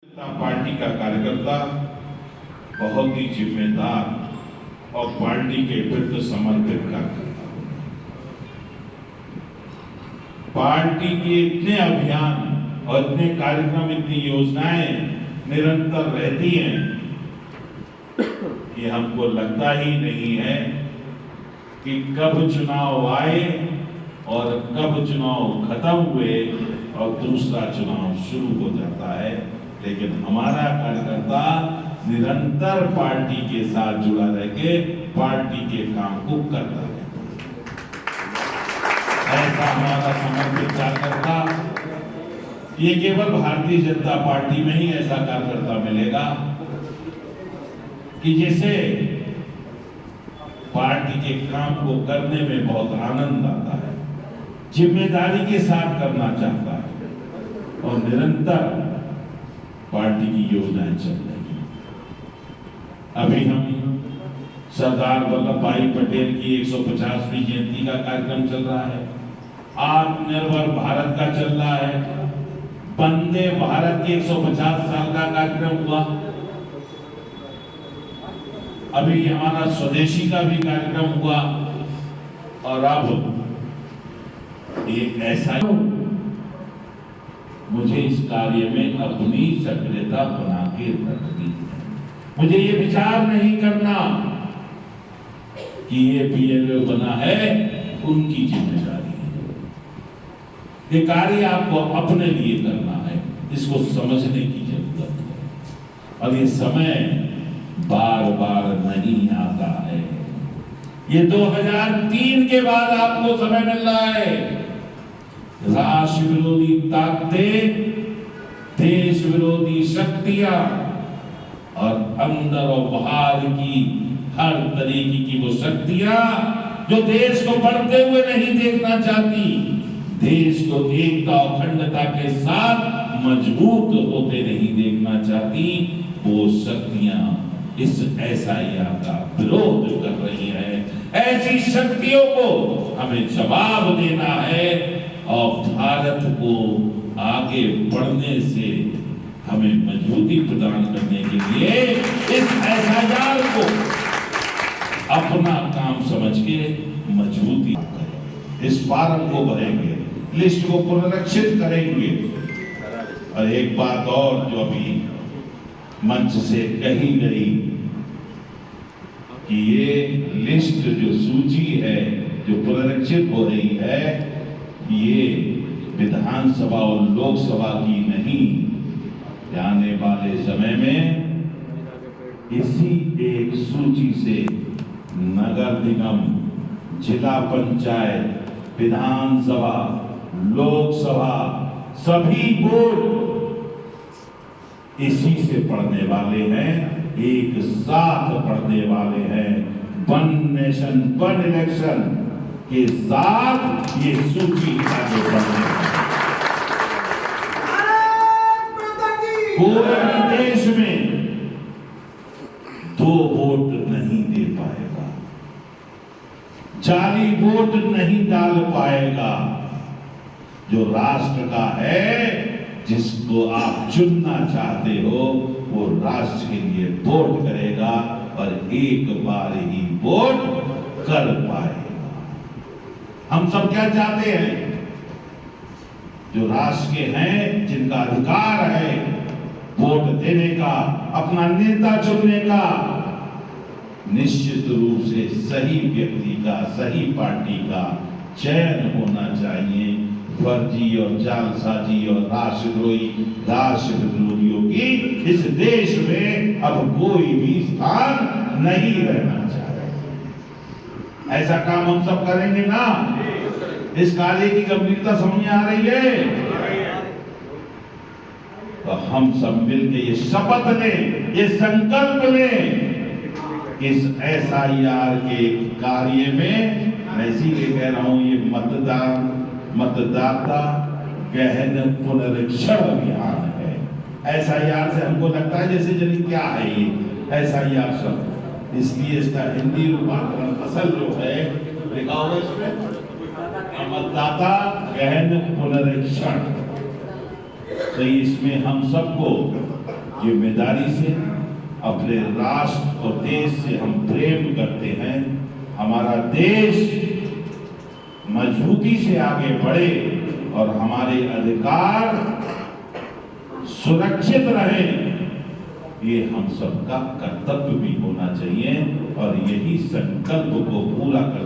जनता party का कार्यकर्ता बहुत ही जिम्मेदार और पार्टी के प्रति समर्पित कार्यकर्ता। पार्टी के इतने अभियान और इतने कार्यक्रम, इतनी योजनाएं निरंतर रहती हैं कि हमको लगता ही नहीं है कि कब चुनाव आए और कब चुनाव खत्म हुए और दूसरा चुनाव शुरू हो जाता है। लेकिन हमारा कार्यकर्ता निरंतर पार्टी के साथ जुड़ा रह के पार्टी के काम को करता है। ऐसा हमारा समर्पित कार्यकर्ता, ये केवल भारतीय जनता पार्टी में ही ऐसा कार्यकर्ता मिलेगा कि जिसे पार्टी के काम को करने में बहुत आनंद आता है, जिम्मेदारी के साथ करना चाहता है और निरंतर पार्टी की योजनाएं चल रही हैं। अभी हम सरदार वल्लभ भाई पटेल की 150वीं जयंती का कार्यक्रम चल रहा है, आत्मनिर्भर भारत का चल रहा है, वंदे भारत के 150 साल का कार्यक्रम हुआ, अभी हमारा स्वदेशी का भी कार्यक्रम हुआ और अब एक ऐसा मुझे इस कार्य में अपनी सक्रियता बना के रखनी है। मुझे ये विचार नहीं करना कि ये पीएलओ बना है उनकी जिम्मेदारी है। ये कार्य आपको अपने लिए करना है, इसको समझने की जरूरत है और ये समय बार बार नहीं आता है। ये 2003 के बाद आपको समय मिल रहा है। राष्ट्र विरोधी ताकतें, देश विरोधी शक्तियां और अंदर और बाहर की हर तरीके की वो शक्तियां जो देश को बढ़ते हुए नहीं देखना चाहती, देश को एकता और अखंडता के साथ मजबूत होते नहीं देखना चाहती, वो शक्तियां इस एसआईआर का विरोध कर रही है। ऐसी शक्तियों को हमें जवाब देना है और भारत को आगे बढ़ने से हमें मजबूती प्रदान करने के लिए इस एसआईआर को अपना काम समझ के मजबूती करें। इस फार्म को भरेंगे, लिस्ट को पुनरीक्षित करेंगे और एक बात और जो अभी मंच से कही गई कि ये लिस्ट जो सूची है जो पुनरीक्षित हो रही है, ये विधानसभा और लोकसभा की नहीं, आने वाले समय में इसी एक सूची से नगर निगम, जिला पंचायत, विधानसभा, लोकसभा सभी बोर्ड इसी से पढ़ने वाले हैं, एक साथ पढ़ने वाले हैं। वन नेशन वन इलेक्शन के साथ ये सूची आगे बढ़ने पूरे देश में 2 वोट नहीं दे पाएगा, जाली वोट नहीं डाल पाएगा। जो राष्ट्र का है, जिसको आप चुनना चाहते हो, वो राष्ट्र के लिए वोट करेगा और एक बार ही वोट कर पाएगा। हम सब क्या चाहते हैं? जो राष्ट्र के हैं, जिनका अधिकार है वोट देने का, अपना नेता चुनने का, निश्चित रूप से सही व्यक्ति का, सही पार्टी का चयन होना चाहिए। फर्जी और जालसाजी और राष्ट्र विरोधियों की इस देश में अब कोई भी स्थान नहीं रहना चाहिए। ऐसा काम हम सब करेंगे ना? इस कार्य की गंभीरता समझ में आ रही है? तो हम सब मिलकर ये शपथ लें, ये संकल्प लें, इस एसआईआर के कार्य में, मैं इसीलिए कह रहा हूं, ये मतदाता गहन पुनरीक्षण अभियान है। एसआईआर से हमको लगता है जैसे जनी क्या है ये एसआईआर शब्द, इसलिए इसका हिंदी रूपांतरण असल जो है लिखा हुआ इसमें मतदाता गहन पुनरीक्षण। तो इसमें हम सबको जिम्मेदारी से अपने राष्ट्र और देश से हम प्रेम करते हैं, हमारा देश मजबूती से आगे बढ़े और हमारे अधिकार सुरक्षित रहे, ये हम सबका कर्तव्य भी होना चाहिए और यही संकल्प को पूरा करने